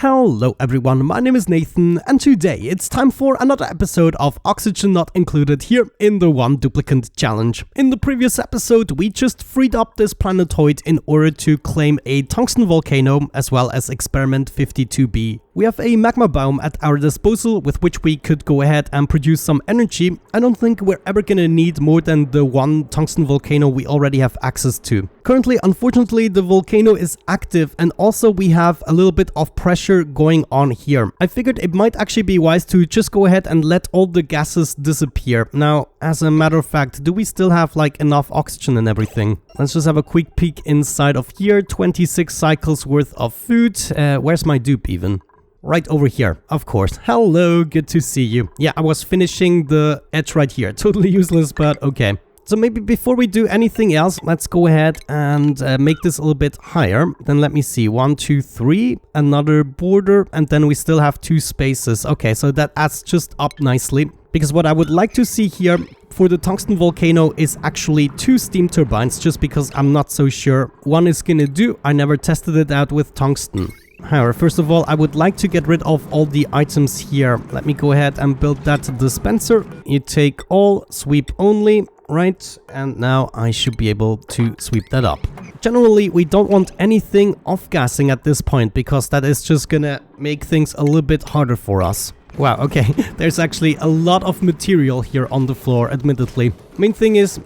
Hello everyone, my name is Nathan, and today it's time for another episode of Oxygen Not Included here in the One Duplicant Challenge. In the previous episode, we just freed up this planetoid in order to claim a tungsten volcano as well as experiment 52b. We have a magma biome at our disposal with which we could go ahead and produce some energy. I don't think we're ever gonna need more than the one tungsten volcano we already have access to. Currently, unfortunately, the volcano is active and also we have a little bit of pressure going on here. I figured it might actually be wise to just go ahead and let all the gases disappear. Now, as a matter of fact, do we still have like enough oxygen and everything? Let's just have a quick peek inside of here. 26 cycles worth of food. Where's my dupe even? Right over here, of course. Hello, good to see you. Yeah, I was finishing the edge right here. Totally useless, but okay. So maybe before we do anything else, let's go ahead and make this a little bit higher. Then let me see, 1, 2, 3, another border, and then we still have 2 spaces. Okay, so that adds just up nicely. Because what I would like to see here for the tungsten volcano is actually 2 steam turbines, just because I'm not so sure one is gonna do. I never tested it out with tungsten. However, first of all, I would like to get rid of all the items here. Let me go ahead and build that dispenser. You take all, sweep only, right? And now I should be able to sweep that up. Generally, we don't want anything off-gassing at this point because that is just gonna make things a little bit harder for us. Wow, okay, there's actually a lot of material here on the floor, admittedly. Main thing is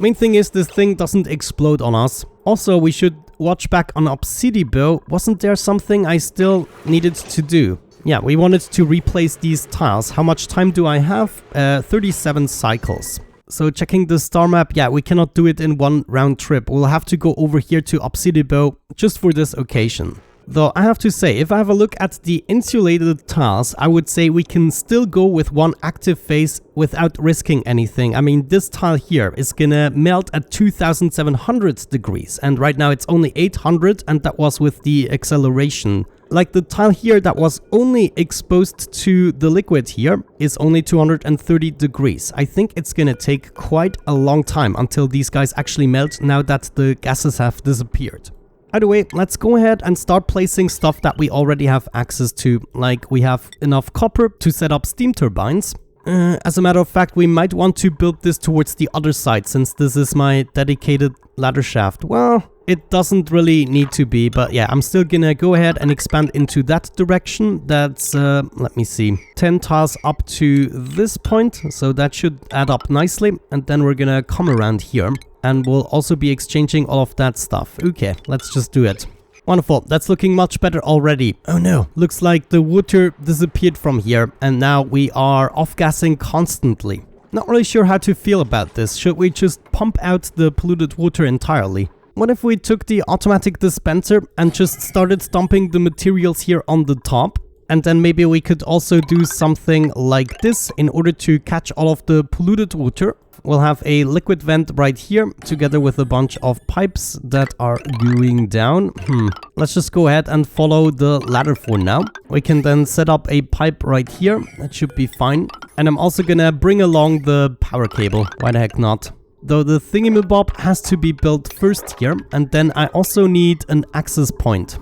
this thing doesn't explode on us. Also, we should watch back on Obsidibo. Wasn't there something I still needed to do? Yeah, we wanted to replace these tiles. How much time do I have? 37 cycles. So checking the star map, yeah, we cannot do it in one round trip. We'll have to go over here to Obsidibo just for this occasion. Though I have to say, if I have a look at the insulated tiles, I would say we can still go with one active phase without risking anything. I mean, this tile here is gonna melt at 2700 degrees, and right now it's only 800, and that was with the acceleration. Like the tile here that was only exposed to the liquid here is only 230 degrees. I think it's gonna take quite a long time until these guys actually melt now that the gases have disappeared. Either way, let's go ahead and start placing stuff that we already have access to. Like we have enough copper to set up steam turbines. As a matter of fact, we might want to build this towards the other side since this is my dedicated ladder shaft. Well, it doesn't really need to be, but yeah, I'm still gonna go ahead and expand into that direction. That's, let me see, 10 tiles up to this point, so that should add up nicely. And then we're gonna come around here, and we'll also be exchanging all of that stuff. Okay, let's just do it. Wonderful, that's looking much better already. Oh no, looks like the water disappeared from here, and now we are off-gassing constantly. Not really sure how to feel about this. Should we just pump out the polluted water entirely? What if we took the automatic dispenser and just started dumping the materials here on the top? And then maybe we could also do something like this in order to catch all of the polluted water. We'll have a liquid vent right here together with a bunch of pipes that are going down. Let's just go ahead and follow the ladder for now. We can then set up a pipe right here. That should be fine. And I'm also gonna bring along the power cable. Why the heck not? Though the thingamabob has to be built first here, and then I also need an access point.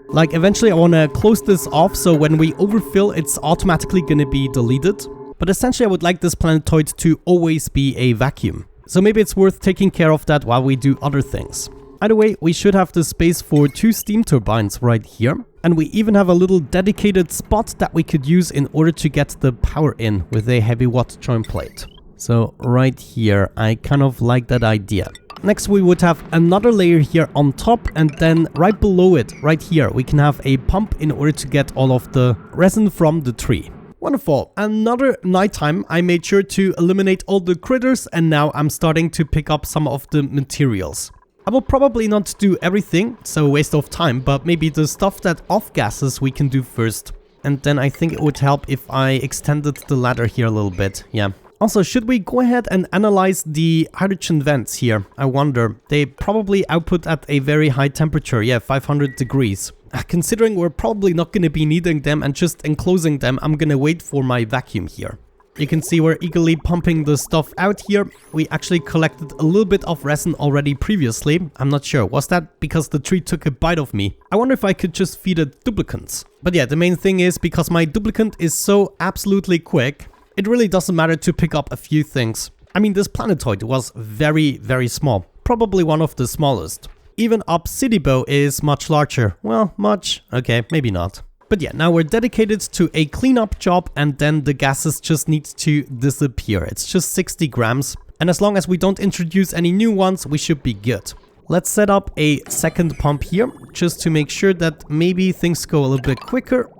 Like eventually I want to close this off so when we overfill it's automatically going to be deleted. But essentially I would like this planetoid to always be a vacuum. So maybe it's worth taking care of that while we do other things. Either way, we should have the space for 2 steam turbines right here. And we even have a little dedicated spot that we could use in order to get the power in with a heavy watt joint plate. So right here, I kind of like that idea. Next we would have another layer here on top, and then right below it, right here, we can have a pump in order to get all of the resin from the tree. Wonderful. Another nighttime, I made sure to eliminate all the critters, and now I'm starting to pick up some of the materials. I will probably not do everything, so waste of time, but maybe the stuff that off-gasses we can do first. And then I think it would help if I extended the ladder here a little bit, yeah. Also, should we go ahead and analyze the hydrogen vents here? I wonder. They probably output at a very high temperature, yeah, 500 degrees. Considering we're probably not going to be needing them and just enclosing them, I'm going to wait for my vacuum here. You can see we're eagerly pumping the stuff out here. We actually collected a little bit of resin already previously. I'm not sure. Was that because the tree took a bite of me? I wonder if I could just feed it duplicants. But yeah, the main thing is because my duplicant is so absolutely quick, it really doesn't matter to pick up a few things. I mean, this planetoid was very, very small. Probably one of the smallest. Even Obsidibo is much larger. Well, much. Okay, maybe not. But yeah, now we're dedicated to a cleanup job and then the gases just need to disappear. It's just 60 grams. And as long as we don't introduce any new ones, we should be good. Let's set up a second pump here just to make sure that maybe things go a little bit quicker.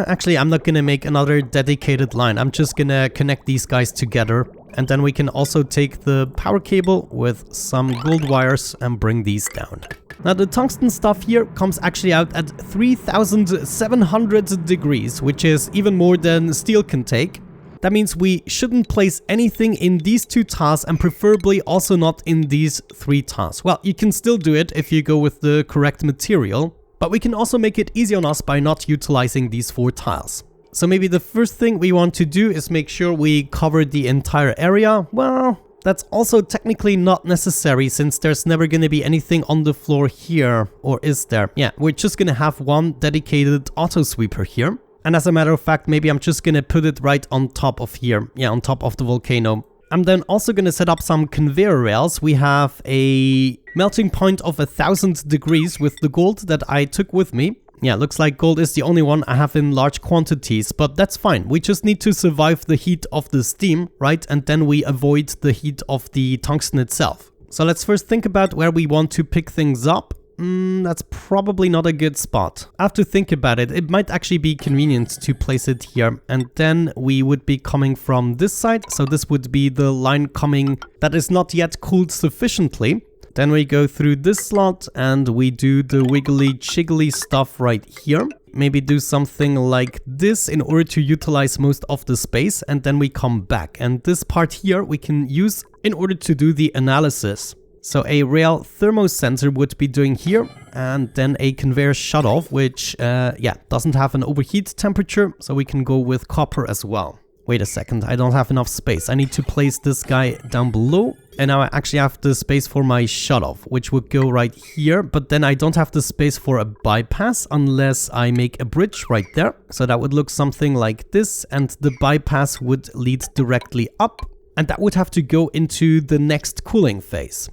Actually, I'm not gonna make another dedicated line. I'm just gonna connect these guys together. And then we can also take the power cable with some gold wires and bring these down. Now the tungsten stuff here comes actually out at 3700 degrees, which is even more than steel can take. That means we shouldn't place anything in these 2 tiles and preferably also not in these 3 tiles. Well, you can still do it if you go with the correct material, but we can also make it easy on us by not utilizing these 4 tiles. So maybe the first thing we want to do is make sure we cover the entire area. Well, that's also technically not necessary since there's never going to be anything on the floor here. Or is there? Yeah, we're just going to have one dedicated auto sweeper here. And as a matter of fact, maybe I'm just going to put it right on top of here. Yeah, on top of the volcano. I'm then also going to set up some conveyor rails. We have a melting point of 1000 degrees with the gold that I took with me. Yeah, looks like gold is the only one I have in large quantities, but that's fine. We just need to survive the heat of the steam, right? And then we avoid the heat of the tungsten itself. So let's first think about where we want to pick things up. That's probably not a good spot. I have to think about it. It might actually be convenient to place it here. And then we would be coming from this side. So this would be the line coming that is not yet cooled sufficiently. Then we go through this slot and we do the wiggly jiggly stuff right here. Maybe do something like this in order to utilize most of the space and then we come back. And this part here we can use in order to do the analysis. So a rail thermosensor would be doing here and then a conveyor shutoff which doesn't have an overheat temperature, so we can go with copper as well. Wait a second, I don't have enough space. I need to place this guy down below. And now I actually have the space for my shutoff, which would go right here. But then I don't have the space for a bypass unless I make a bridge right there. So that would look something like this. And the bypass would lead directly up. And that would have to go into the next cooling phase.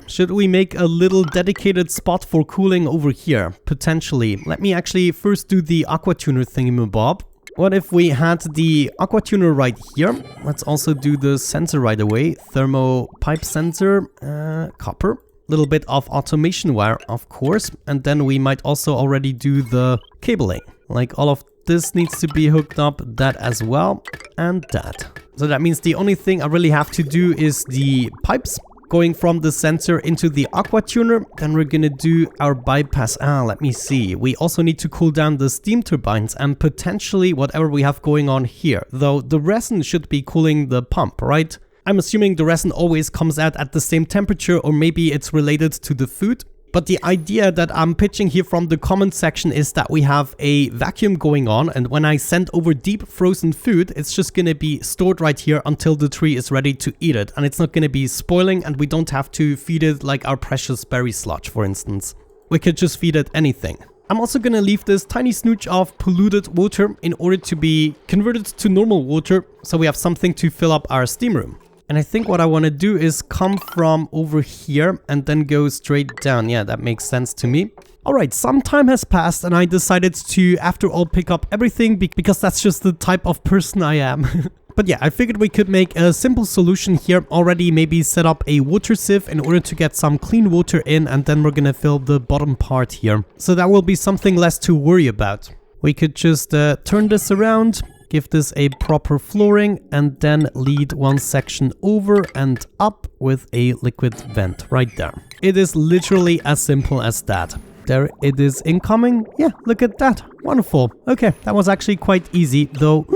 Should we make a little dedicated spot for cooling over here? Potentially. Let me actually first do the aqua tuner thingamabob. What if we had the aqua tuner right here? Let's also do the sensor right away. Thermo pipe sensor, copper. Little bit of automation wire, of course. And then we might also already do the cabling. Like all of this needs to be hooked up, that as well, and that. So that means the only thing I really have to do is the pipes. Going from the sensor into the aqua tuner, then we're gonna do our bypass. Let me see. We also need to cool down the steam turbines and potentially whatever we have going on here. Though the resin should be cooling the pump, right? I'm assuming the resin always comes out at the same temperature, or maybe it's related to the food. But the idea that I'm pitching here from the comment section is that we have a vacuum going on, and when I send over deep frozen food, it's just gonna be stored right here until the tree is ready to eat it. And it's not gonna be spoiling, and we don't have to feed it like our precious berry sludge, for instance. We could just feed it anything. I'm also gonna leave this tiny snooch of polluted water in order to be converted to normal water, so we have something to fill up our steam room. And I think what I want to do is come from over here and then go straight down. Yeah, that makes sense to me. Alright, some time has passed and I decided to, after all, pick up everything because that's just the type of person I am. But yeah, I figured we could make a simple solution here already, maybe set up a water sieve in order to get some clean water in, and then we're gonna fill the bottom part here. So that will be something less to worry about. We could just turn this around. Give this a proper flooring and then lead one section over and up with a liquid vent right there. It is literally as simple as that. There it is incoming. Yeah, look at that. Wonderful. Okay, that was actually quite easy though.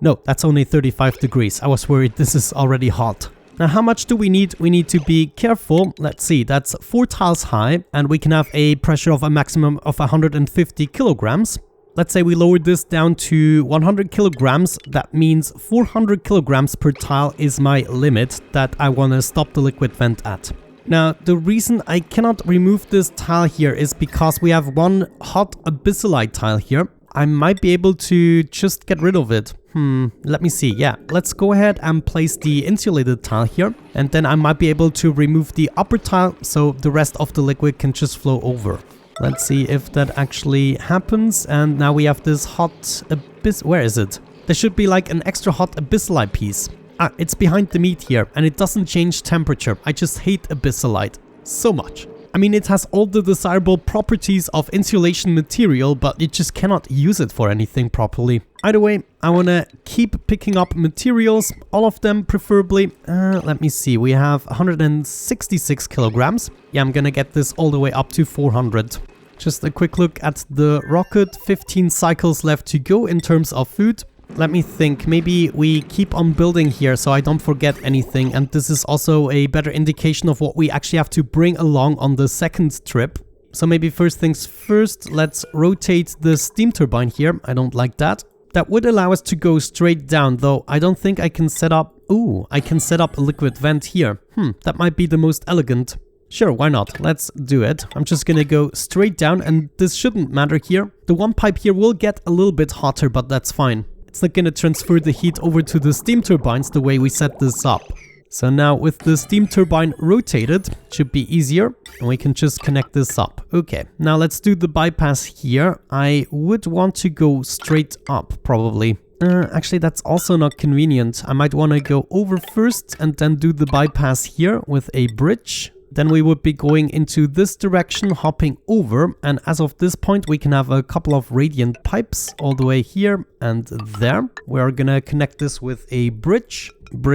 No, that's only 35 degrees. I was worried this is already hot. Now, how much do we need? We need to be careful. Let's see, that's 4 tiles high and we can have a pressure of a maximum of 150 kilograms. let's say we lower this down to 100 kilograms. That means 400 kilograms per tile is my limit that I want to stop the liquid vent at. Now, the reason I cannot remove this tile here is because we have one hot abyssalite tile here. I might be able to just get rid of it. Let me see. Yeah, let's go ahead and place the insulated tile here. And then I might be able to remove the upper tile so the rest of the liquid can just flow over. Let's see if that actually happens. And now we have this hot abyss. Where is it? There should be like an extra hot abyssalite piece. Ah, it's behind the meat here and it doesn't change temperature. I just hate abyssalite so much. I mean, it has all the desirable properties of insulation material, but you just cannot use it for anything properly. Either way, I want to keep picking up materials, all of them preferably. Let me see, we have 166 kilograms. Yeah, I'm gonna get this all the way up to 400. Just a quick look at the rocket, 15 cycles left to go in terms of food. Let me think, maybe we keep on building here so I don't forget anything, and this is also a better indication of what we actually have to bring along on the second trip. So maybe first things first, let's rotate the steam turbine here. I don't like that. That would allow us to go straight down, though I don't think I can set up... Ooh, I can set up a liquid vent here. That might be the most elegant. Sure, why not? Let's do it. I'm just gonna go straight down, and this shouldn't matter here. The one pipe here will get a little bit hotter, but that's fine. It's not gonna transfer the heat over to the steam turbines the way we set this up. So now with the steam turbine rotated, it should be easier and we can just connect this up. Okay, now let's do the bypass here. I would want to go straight up probably. Actually, that's also not convenient. I might want to go over first and then do the bypass here with a bridge. Then we would be going into this direction, hopping over, and as of this point we can have a couple of radiant pipes all the way here and there. We're gonna connect this with a bridge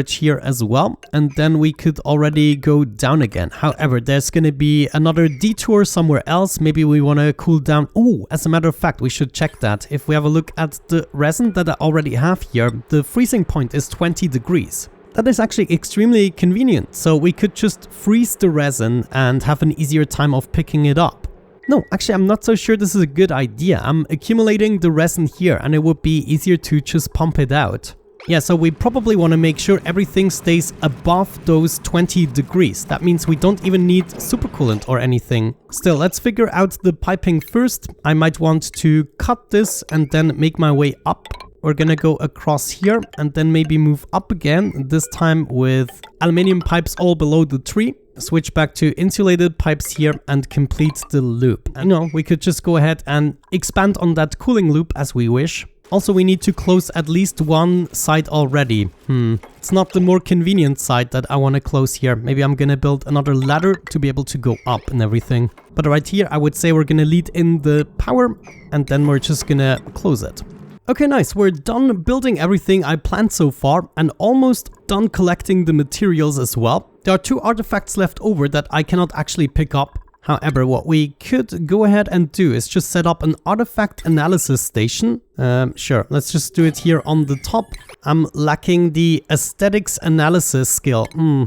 here as well, and then we could already go down again. However, there's gonna be another detour somewhere else. Maybe we want to cool down. Oh, as a matter of fact, we should check that. If we have a look at the resin that I already have here, the freezing point is 20 degrees. That is actually extremely convenient, so we could just freeze the resin and have an easier time of picking it up. No, actually I'm not so sure this is a good idea. I'm accumulating the resin here and it would be easier to just pump it out. Yeah, so we probably want to make sure everything stays above those 20 degrees. That means we don't even need supercoolant or anything. Still, let's figure out the piping first. I might want to cut this and then make my way up. We're gonna go across here and then maybe move up again, this time with aluminium pipes all below the tree. Switch back to insulated pipes here and complete the loop. And you know, we could just go ahead and expand on that cooling loop as we wish. Also, we need to close at least one side already. It's not the more convenient side that I want to close here. Maybe I'm gonna build another ladder to be able to go up and everything. But right here, I would say we're gonna lead in the power and then we're just gonna close it. Okay, nice. We're done building everything I planned so far and almost done collecting the materials as well. There are 2 artifacts left over that I cannot actually pick up. However, what we could go ahead and do is just set up an artifact analysis station. Sure, let's just do it here on the top. I'm lacking the aesthetics analysis skill.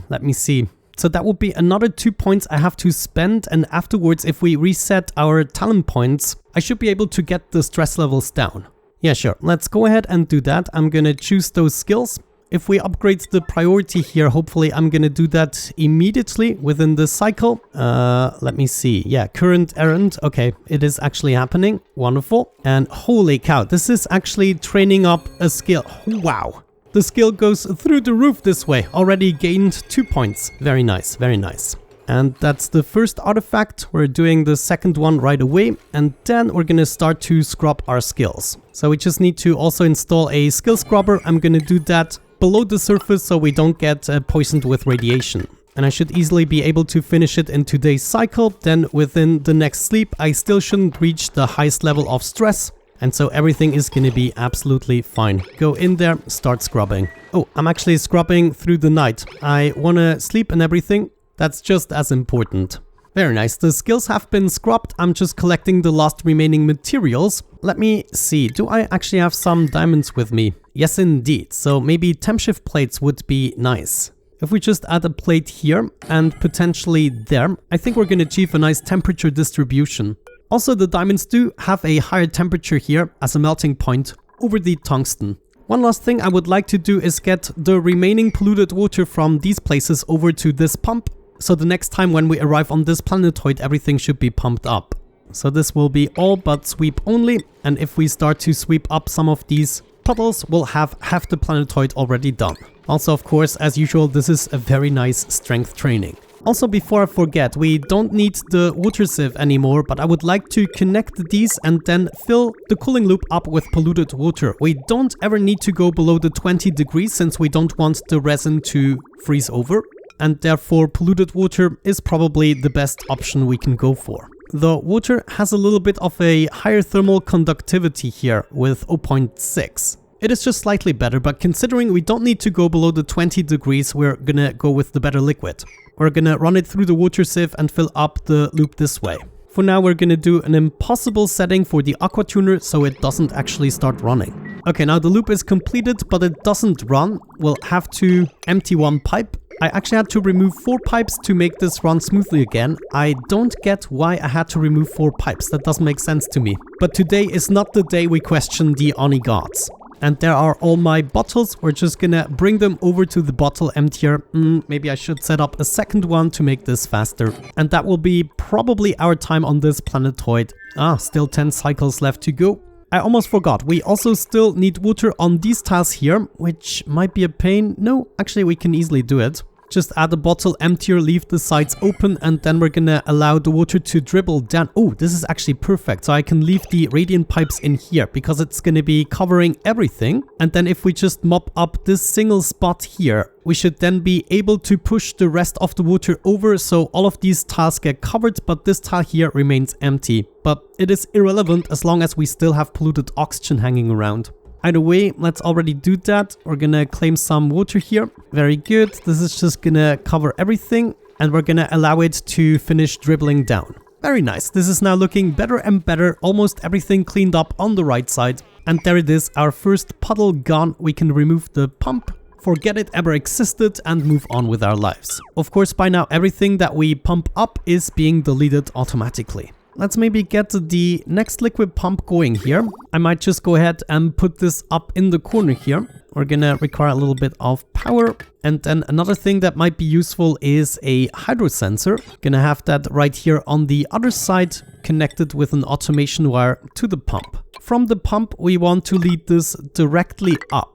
Let me see. So that would be another 2 points I have to spend, and afterwards, if we reset our talent points, I should be able to get the stress levels down. Yeah, sure. Let's go ahead and do that. I'm gonna choose those skills. If we upgrade the priority here, hopefully I'm gonna do that immediately within the cycle. Let me see. Yeah, current errand. Okay, it is actually happening. Wonderful. And holy cow, this is actually training up a skill. Wow. The skill goes through the roof this way. Already gained 2 points. Very nice, very nice. And that's the first artifact. We're doing the second one right away, and then we're gonna start to scrub our skills. So we just need to also install a skill scrubber. I'm gonna do that below the surface so we don't get poisoned with radiation. And I should easily be able to finish it in today's cycle. Then within the next sleep, I still shouldn't reach the highest level of stress. And so everything is gonna be absolutely fine. Go in there, start scrubbing. Oh, I'm actually scrubbing through the night. I wanna sleep and everything. That's just as important. Very nice. The skills have been scrubbed. I'm just collecting the last remaining materials. Let me see. Do I actually have some diamonds with me? Yes, indeed. So maybe temp shift plates would be nice. If we just add a plate here and potentially there, I think we're going to achieve a nice temperature distribution. Also, the diamonds do have a higher temperature here as a melting point over the tungsten. One last thing I would like to do is get the remaining polluted water from these places over to this pump. So the next time when we arrive on this planetoid, everything should be pumped up. So this will be all but sweep only. And if we start to sweep up some of these puddles, we'll have half the planetoid already done. Also, of course, as usual, this is a very nice strength training. Also, before I forget, we don't need the water sieve anymore, but I would like to connect these and then fill the cooling loop up with polluted water. We don't ever need to go below the 20 degrees since we don't want the resin to freeze over. And therefore, polluted water is probably the best option we can go for. The water has a little bit of a higher thermal conductivity here with 0.6. It is just slightly better, but considering we don't need to go below the 20 degrees, we're gonna go with the better liquid. We're gonna run it through the water sieve and fill up the loop this way. For now, we're gonna do an impossible setting for the aqua tuner so it doesn't actually start running. Okay, now the loop is completed, but it doesn't run. We'll have to empty one pipe. I actually had to remove 4 pipes to make this run smoothly again. I don't get why I had to remove 4 pipes. That doesn't make sense to me. But today is not the day we question the Oni gods. And there are all my bottles. We're just gonna bring them over to the bottle emptier. Maybe I should set up a second one to make this faster. And that will be probably our time on this planetoid. Still 10 cycles left to go. I almost forgot, we also still need water on these tiles here, which might be a pain. No, actually we can easily do it. Just add a bottle emptier, leave the sides open, and then we're gonna allow the water to dribble down. Oh, this is actually perfect. So I can leave the radiant pipes in here because it's gonna be covering everything. And then if we just mop up this single spot here, we should then be able to push the rest of the water over so all of these tiles get covered, but this tile here remains empty. But it is irrelevant as long as we still have polluted oxygen hanging around. Either way, let's already do that. We're gonna claim some water here. Very good. This is just gonna cover everything and we're gonna allow it to finish dribbling down. Very nice. This is now looking better and better. Almost everything cleaned up on the right side. And there it is, our first puddle gone. We can remove the pump, forget it ever existed, and move on with our lives. Of course, by now everything that we pump up is being deleted automatically. Let's maybe get the next liquid pump going here. I might just go ahead and put this up in the corner here. We're gonna require a little bit of power. And then another thing that might be useful is a hydro sensor. Gonna have that right here on the other side, connected with an automation wire to the pump. From the pump, we want to lead this directly up.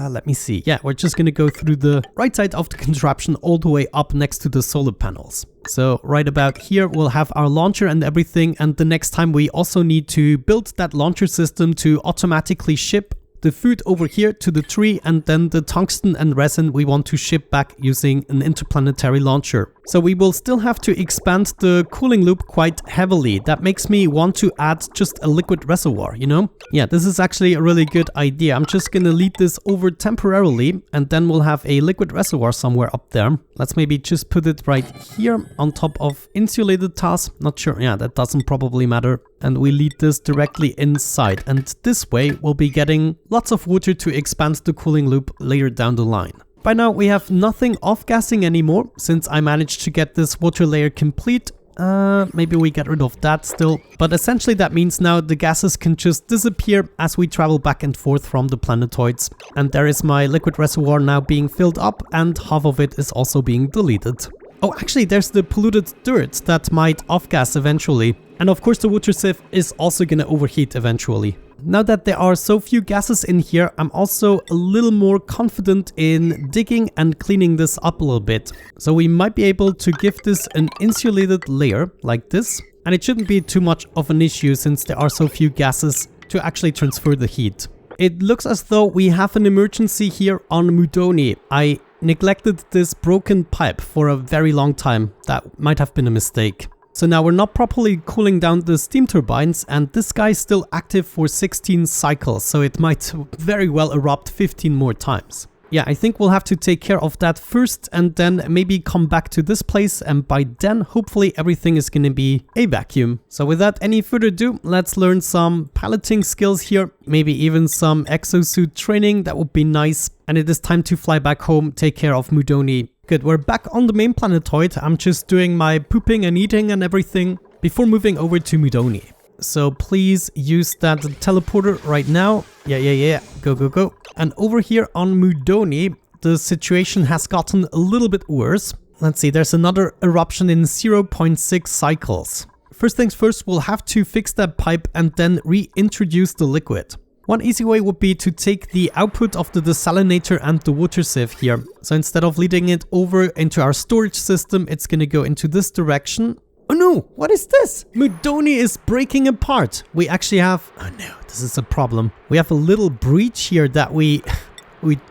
Let me see. Yeah, we're just gonna go through the right side of the contraption all the way up next to the solar panels. So right about here, we'll have our launcher and everything. And the next time we also need to build that launcher system to automatically ship the food over here to the tree, and then the tungsten and resin we want to ship back using an interplanetary launcher. So we will still have to expand the cooling loop quite heavily. That makes me want to add just a liquid reservoir, you know? Yeah, this is actually a really good idea. I'm just gonna lead this over temporarily, and then we'll have a liquid reservoir somewhere up there. Let's maybe just put it right here on top of insulated tiles. Not sure. Yeah, that doesn't probably matter. And we lead this directly inside. And this way we'll be getting lots of water to expand the cooling loop later down the line. By now we have nothing off-gassing anymore since I managed to get this water layer complete. Maybe we get rid of that still. But essentially that means now the gases can just disappear as we travel back and forth from the planetoids. And there is my liquid reservoir now being filled up, and half of it is also being deleted. Oh, actually there's the polluted dirt that might off-gas eventually. And of course the water sieve is also gonna overheat eventually. Now that there are so few gases in here, I'm also a little more confident in digging and cleaning this up a little bit. So we might be able to give this an insulated layer like this. And it shouldn't be too much of an issue since there are so few gases to actually transfer the heat. It looks as though we have an emergency here on Mudoni. I neglected this broken pipe for a very long time. That might have been a mistake. So now we're not properly cooling down the steam turbines, and this guy is still active for 16 cycles, so it might very well erupt 15 more times. Yeah, I think we'll have to take care of that first and then maybe come back to this place, and by then hopefully everything is going to be a vacuum. So without any further ado, let's learn some piloting skills here, maybe even some exosuit training. That would be nice. And it is time to fly back home, take care of Mudoni. Good, we're back on the main planetoid. I'm just doing my pooping and eating and everything. before moving over to Mudoni. So please use that teleporter right now. Yeah. Go. And over here on Mudoni, the situation has gotten a little bit worse. Let's see, there's another eruption in 0.6 cycles. First things first, we'll have to fix that pipe and then reintroduce the liquid. One easy way would be to take the output of the desalinator and the water sieve here. So instead of leading it over into our storage system, it's gonna go into this direction. Oh no, what is this? Mudoni is breaking apart. We actually have, oh no, this is a problem. We have a little breach here that we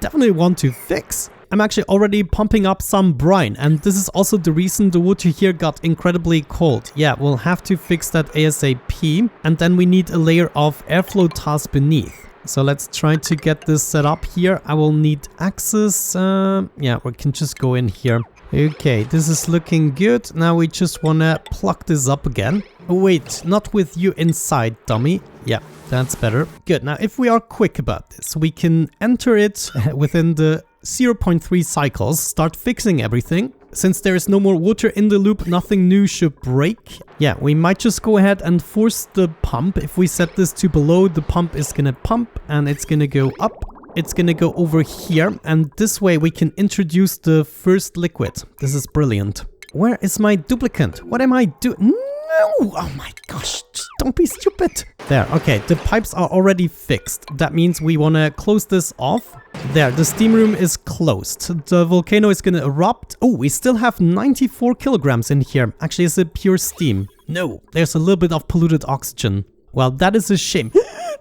definitely want to fix. I'm actually already pumping up some brine, and this is also the reason the water here got incredibly cold. Yeah, we'll have to fix that ASAP, and then we need a layer of airflow tiles beneath. So let's try to get this set up here. I will need access. Yeah, we can just go in here. Okay, this is looking good. Now we just want to plug this up again. Oh, wait, not with you inside, dummy. Yeah, that's better. Good. Now, if we are quick about this, we can enter it within the 0.3 cycles, start fixing everything. Since there is no more water in the loop, nothing new should break. Yeah, we might just go ahead and force the pump. If we set this to below, the pump is gonna pump and it's gonna go up. It's gonna go over here, and this way we can introduce the first liquid. This is brilliant. Where is my duplicant? What am I doing? No! Oh my gosh, just don't be stupid. There, okay, the pipes are already fixed. That means we wanna close this off. There, the steam room is closed. The volcano is gonna erupt. Oh, we still have 94 kilograms in here. Actually, it's a pure steam. No, there's a little bit of polluted oxygen. Well, that is a shame.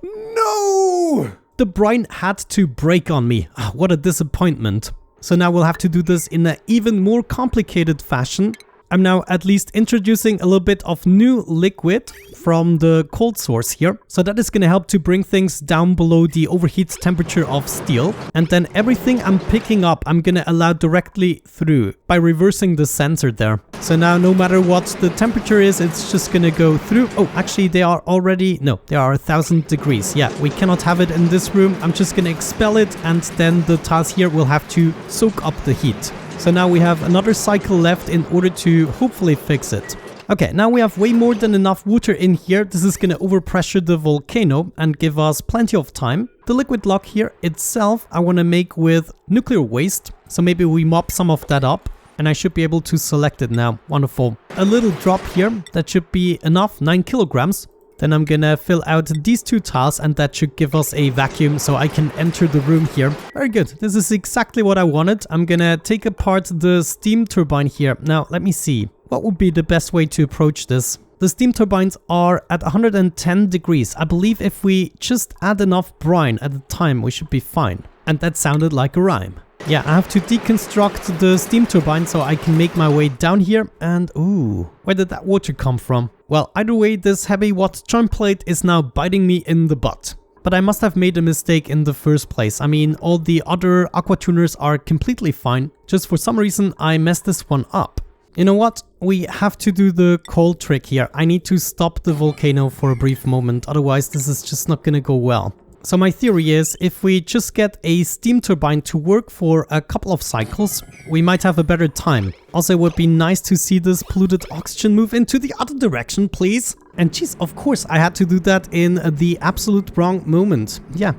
No! The brine had to break on me. Oh, what a disappointment. So now we'll have to do this in an even more complicated fashion. I'm now at least introducing a little bit of new liquid from the cold source here. So that is going to help to bring things down below the overheat temperature of steel. And then everything I'm picking up, I'm going to allow directly through by reversing the sensor there. So now no matter what the temperature is, it's just going to go through. Oh, actually they are already, no, they are 1000 degrees. Yeah, we cannot have it in this room. I'm just going to expel it, and then the tiles here will have to soak up the heat. So now we have another cycle left in order to hopefully fix it. Okay, now we have way more than enough water in here. This is going to overpressure the volcano and give us plenty of time. The liquid lock here itself I want to make with nuclear waste. So maybe we mop some of that up and I should be able to select it now. Wonderful. A little drop here. That should be enough, 9 kilograms. Then I'm gonna fill out these two tiles and that should give us a vacuum so I can enter the room here. Very good. This is exactly what I wanted. I'm gonna take apart the steam turbine here. Now, let me see. What would be the best way to approach this? The steam turbines are at 110 degrees. I believe if we just add enough brine at the time, we should be fine. And that sounded like a rhyme. Yeah, I have to deconstruct the steam turbine so I can make my way down here. And ooh, where did that water come from? Well, either way, this heavy watt joint plate is now biting me in the butt. But I must have made a mistake in the first place. I mean, all the other aqua tuners are completely fine. Just for some reason, I messed this one up. You know what? We have to do the cold trick here. I need to stop the volcano for a brief moment. Otherwise, this is just not gonna go well. So my theory is, if we just get a steam turbine to work for a couple of cycles, we might have a better time. Also, it would be nice to see this polluted oxygen move into the other direction, please. And geez, of course, I had to do that in the absolute wrong moment. Yeah,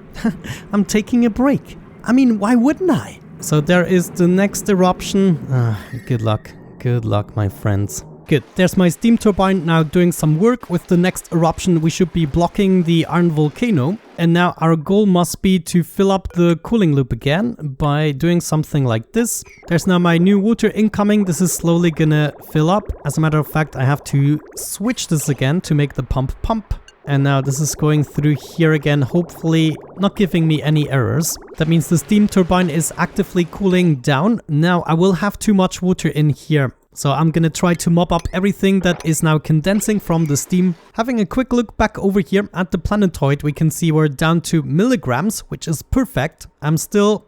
I'm taking a break. I mean, why wouldn't I? So there is the next eruption. Good luck. Good luck, my friends. Good, there's my steam turbine now doing some work. With the next eruption, we should be blocking the iron volcano. And now our goal must be to fill up the cooling loop again by doing something like this. There's now my new water incoming. This is slowly gonna fill up. As a matter of fact, I have to switch this again to make the pump pump. And now this is going through here again, hopefully not giving me any errors. That means the steam turbine is actively cooling down. Now I will have too much water in here. So I'm gonna try to mop up everything that is now condensing from the steam. Having a quick look back over here at the planetoid, we can see we're down to milligrams, which is perfect. I'm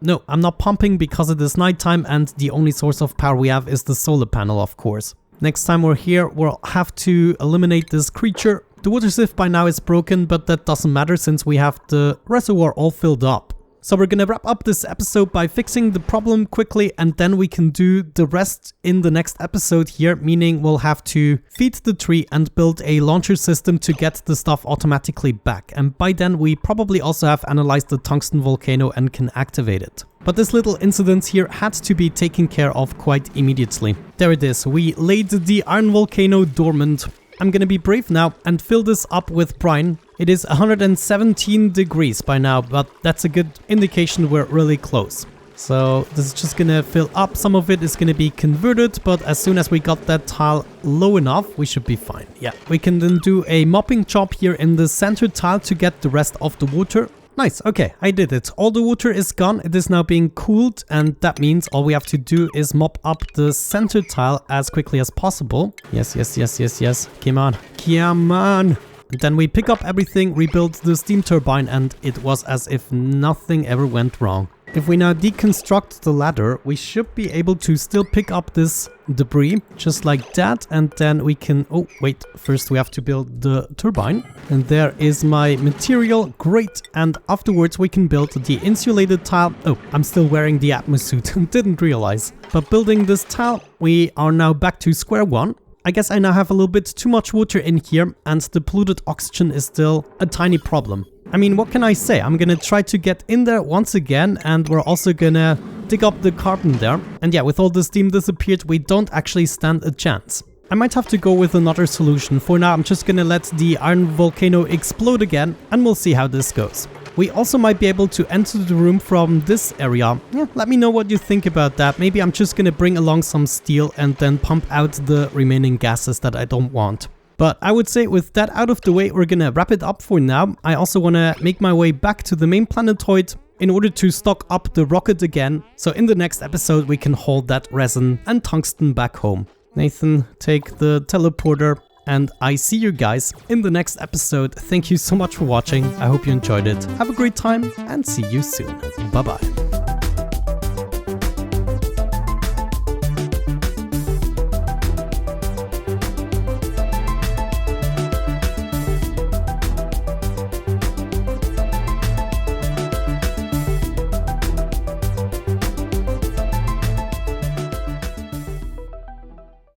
not pumping because it is nighttime and the only source of power we have is the solar panel, of course. Next time we're here, we'll have to eliminate this creature. The water sieve by now is broken, but that doesn't matter since we have the reservoir all filled up. So we're gonna wrap up this episode by fixing the problem quickly, and then we can do the rest in the next episode here, meaning we'll have to feed the tree and build a launcher system to get the stuff automatically back. And by then we probably also have analyzed the tungsten volcano and can activate it. But this little incident here had to be taken care of quite immediately. There it is, we laid the iron volcano dormant. I'm gonna be brave now and fill this up with brine. It is 117 degrees by now, but that's a good indication we're really close. So this is just gonna fill up. Some of it is gonna be converted, but as soon as we got that tile low enough, we should be fine. Yeah, we can then do a mopping job here in the center tile to get the rest of the water. Nice, okay, I did it. All the water is gone, it is now being cooled, and that means all we have to do is mop up the center tile as quickly as possible. Yes, yes, yes, yes, yes. Come on, come on. And then we pick up everything, rebuild the steam turbine, and it was as if nothing ever went wrong. If we now deconstruct the ladder, we should be able to still pick up this debris, just like that, and then we can... Oh, wait, first we have to build the turbine. And there is my material, great, and afterwards we can build the insulated tile. Oh, I'm still wearing the atmosuit, didn't realize. But building this tile, we are now back to square one. I guess I now have a little bit too much water in here, and the polluted oxygen is still a tiny problem. I mean, what can I say? I'm gonna try to get in there once again, and we're also gonna dig up the carbon there. And yeah, with all the steam disappeared, we don't actually stand a chance. I might have to go with another solution. For now, I'm just gonna let the iron volcano explode again, and we'll see how this goes. We also might be able to enter the room from this area. Yeah, let me know what you think about that. Maybe I'm just gonna bring along some steel and then pump out the remaining gases that I don't want. But I would say with that out of the way, we're gonna wrap it up for now. I also wanna make my way back to the main planetoid in order to stock up the rocket again. So in the next episode, we can haul that resin and tungsten back home. Nathan, take the teleporter, and I see you guys in the next episode. Thank you so much for watching. I hope you enjoyed it. Have a great time and see you soon. Bye bye.